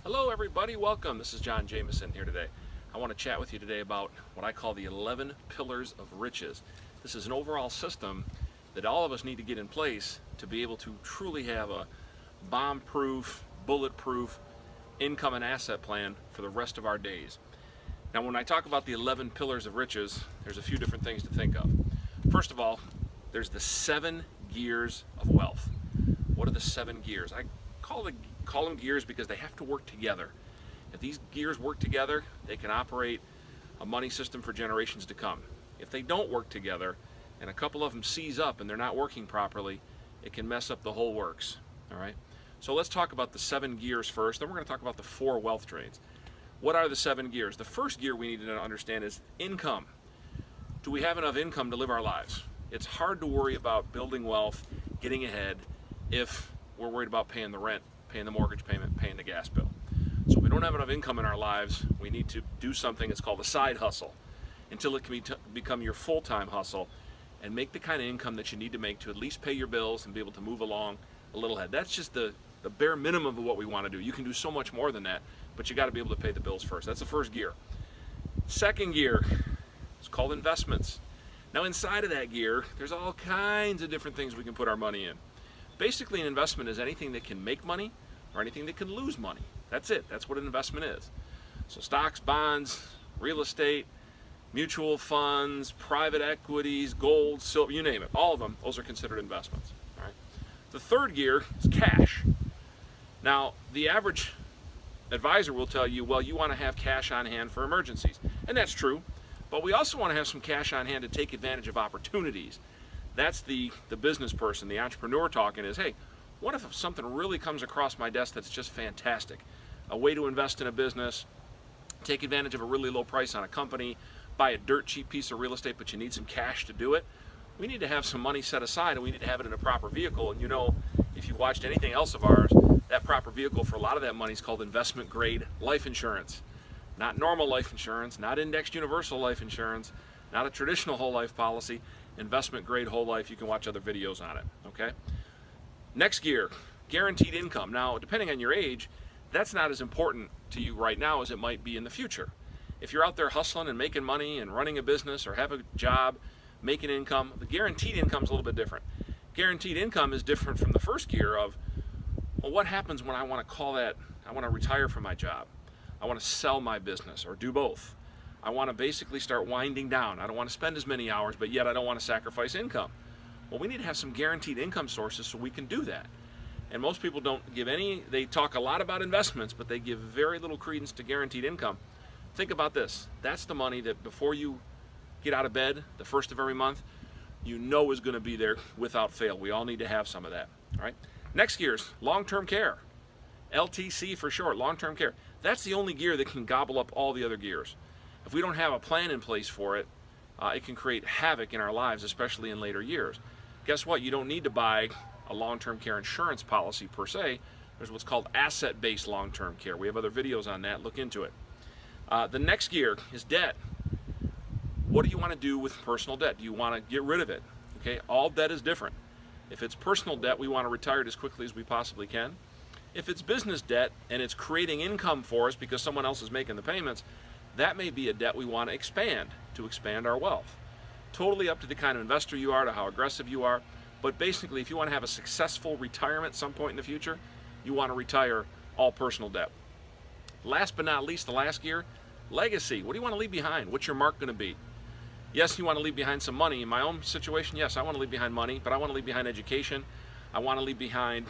Hello everybody, welcome. This is Jamieson here today. I want to chat with you today about what I call the 11 pillars of riches. This is an overall system that all of us need to get in place to be able to truly have a bomb-proof, bulletproof income and asset plan for the rest of our days. Now when I talk about the 11 pillars of riches, there's a few different things to think of. First of all, there's the 7 gears of wealth. What are the 7 gears? I call them gears because they have to work together. If these gears work together, they can operate a money system for generations to come. If they don't work together and a couple of them seize up and they're not working properly, it can mess up the whole works. All right. So let's talk about the 7 gears first. Then we're going to talk about the 4 wealth trains. What are the 7 gears? The first gear we need to understand is income. Do we have enough income to live our lives? It's hard to worry about building wealth, getting ahead, if we're worried about paying the rent, paying the mortgage payment, paying the gas bill. So if we don't have enough income in our lives, we need to do something that's called a side hustle until it can become your full-time hustle and make the kind of income that you need to make to at least pay your bills and be able to move along a little ahead. That's just the bare minimum of what we want to do. You can do so much more than that, but you got to be able to pay the bills first. That's the first gear. Second gear is called investments. Now inside of that gear, there's all kinds of different things we can put our money in. Basically, an investment is anything that can make money or anything that can lose money. That's it. That's what an investment is. So stocks, bonds, real estate, mutual funds, private equities, gold, silver, you name it. All of them, those are considered investments. All right. The third gear is cash. Now, the average advisor will tell you, well, you want to have cash on hand for emergencies. And that's true. But we also want to have some cash on hand to take advantage of opportunities. That's the business person, the entrepreneur talking is, hey, what if something really comes across my desk that's just fantastic? A way to invest in a business, take advantage of a really low price on a company, buy a dirt cheap piece of real estate, but you need some cash to do it. We need to have some money set aside, and we need to have it in a proper vehicle. And you know, if you watched anything else of ours, that proper vehicle for a lot of that money is called investment grade life insurance. Not normal life insurance, not indexed universal life insurance, not a traditional whole life policy. Investment grade whole life. You can watch other videos on it. Okay. Next gear, guaranteed income. Now, depending on your age, that's not as important to you right now as it might be in the future. If you're out there hustling and making money and running a business or have a job, making income, the guaranteed income is a little bit different. Guaranteed income is different from the first gear of, well, what happens when I want to call that, I want to retire from my job. I want to sell my business or do both. I want to basically start winding down. I don't want to spend as many hours, but yet I don't want to sacrifice income. Well, we need to have some guaranteed income sources so we can do that. And most people don't give any, they talk a lot about investments, but they give very little credence to guaranteed income. Think about this. That's the money that before you get out of bed the first of every month, you know is going to be there without fail. We all need to have some of that. All right. Next gear is long-term care. LTC for short, long-term care. That's the only gear that can gobble up all the other gears. If we don't have a plan in place for it, it can create havoc in our lives, especially in later years. Guess what? You don't need to buy a long-term care insurance policy per se. There's what's called asset-based long-term care. We have other videos on that. Look into it. The next gear is debt. What do you want to do with personal debt? Do you want to get rid of it? Okay, all debt is different. If it's personal debt, we want to retire it as quickly as we possibly can. If it's business debt and it's creating income for us because someone else is making the payments, that may be a debt we want to expand our wealth. Totally up to the kind of investor you are, to how aggressive you are. But basically, if you want to have a successful retirement at some point in the future, you want to retire all personal debt. Last but not least, the last gear, legacy. What do you want to leave behind? What's your mark going to be? Yes, you want to leave behind some money. In my own situation, yes, I want to leave behind money, but I want to leave behind education. I want to leave behind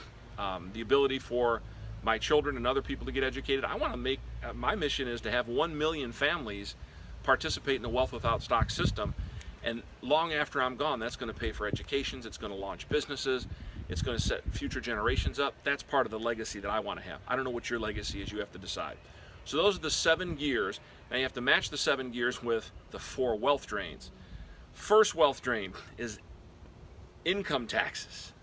the ability for my children and other people to get educated. I want to make, my mission is to have 1 million families participate in the Wealth Without Stock system. And long after I'm gone, that's going to pay for educations, it's going to launch businesses, it's going to set future generations up. That's part of the legacy that I want to have. I don't know what your legacy is, you have to decide. So those are the 7 gears. Now you have to match the 7 gears with the 4 wealth drains. First wealth drain is income taxes.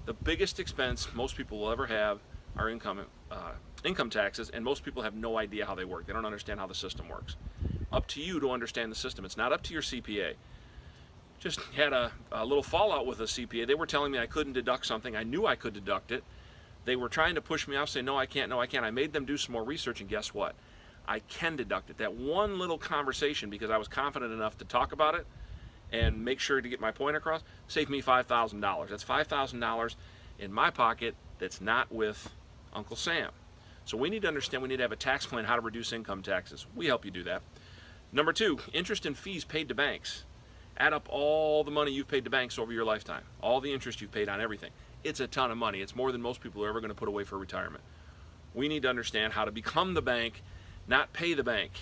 The biggest expense most people will ever have are income taxes, and most people have no idea how they work. They don't understand how the system works. Up to you to understand the system. It's not up to your CPA. Just had a little fallout with a CPA. They were telling me I couldn't deduct something. I knew I could deduct it. They were trying to push me off, say, no, I can't, no, I can't. I made them do some more research, and guess what? I can deduct it. That one little conversation, because I was confident enough to talk about it and make sure to get my point across, saved me $5,000. That's $5,000 in my pocket that's not with Uncle Sam. So we need to understand, we need to have a tax plan, how to reduce income taxes. We help you do that. Number two, interest and fees paid to banks. Add up all the money you've paid to banks over your lifetime, all the interest you've paid on everything. It's a ton of money. It's more than most people are ever going to put away for retirement. We need to understand how to become the bank, not pay the bank.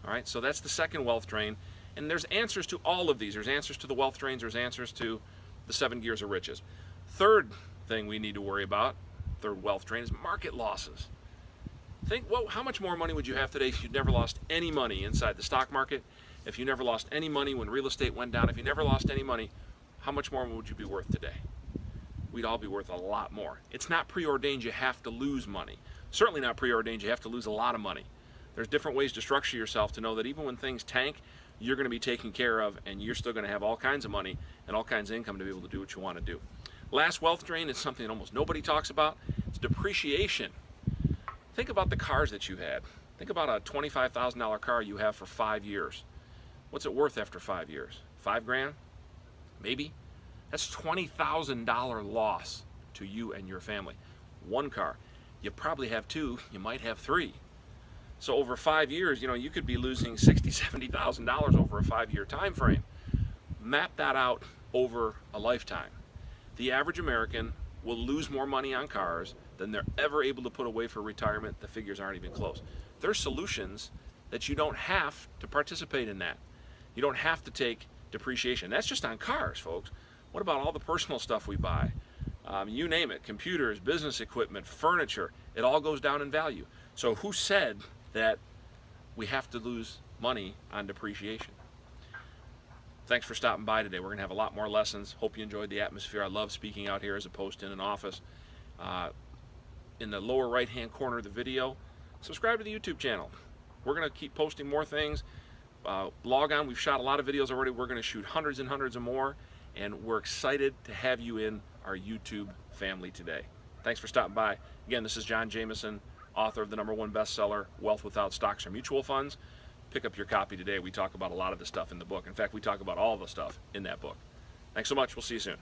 All right, so that's the second wealth drain. And there's answers to all of these. There's answers to the wealth drains. There's answers to the 7 gears of riches. Third thing we need to worry about, third wealth drain, is market losses. Think, well, how much more money would you have today if you'd never lost any money inside the stock market? If you never lost any money when real estate went down? If you never lost any money, how much more would you be worth today? We'd all be worth a lot more. It's not preordained you have to lose money. Certainly not preordained you have to lose a lot of money. There's different ways to structure yourself to know that even when things tank, you're going to be taken care of, and you're still going to have all kinds of money and all kinds of income to be able to do what you want to do. Last wealth drain is something that almost nobody talks about. It's depreciation. Think about the cars that you had. Think about a $25,000 car you have for 5 years. What's it worth after 5 years? $5,000? Maybe? That's $20,000 loss to you and your family. One car. You probably have two. You might have three. So over 5 years, you could be losing $60,000, $70,000 over a 5-year time frame. Map that out over a lifetime. The average American will lose more money on cars than they're ever able to put away for retirement. The figures aren't even close. There's solutions that you don't have to participate in that. You don't have to take depreciation. That's just on cars, folks. What about all the personal stuff we buy? You name it, computers, business equipment, furniture, it all goes down in value. So who said that we have to lose money on depreciation? Thanks for stopping by today. We're going to have a lot more lessons. Hope you enjoyed the atmosphere. I love speaking out here as opposed to in an office. In the lower right-hand corner of the video, subscribe to the YouTube channel. We're going to keep posting more things. Log on. We've shot a lot of videos already. We're going to shoot hundreds and hundreds of more, and we're excited to have you in our YouTube family today. Thanks for stopping by. Again, this is John Jamieson, author of the #1 bestseller, Wealth Without Stocks or Mutual Funds. Pick up your copy today. We talk about a lot of the stuff in the book. In fact, we talk about all the stuff in that book. Thanks so much. We'll see you soon.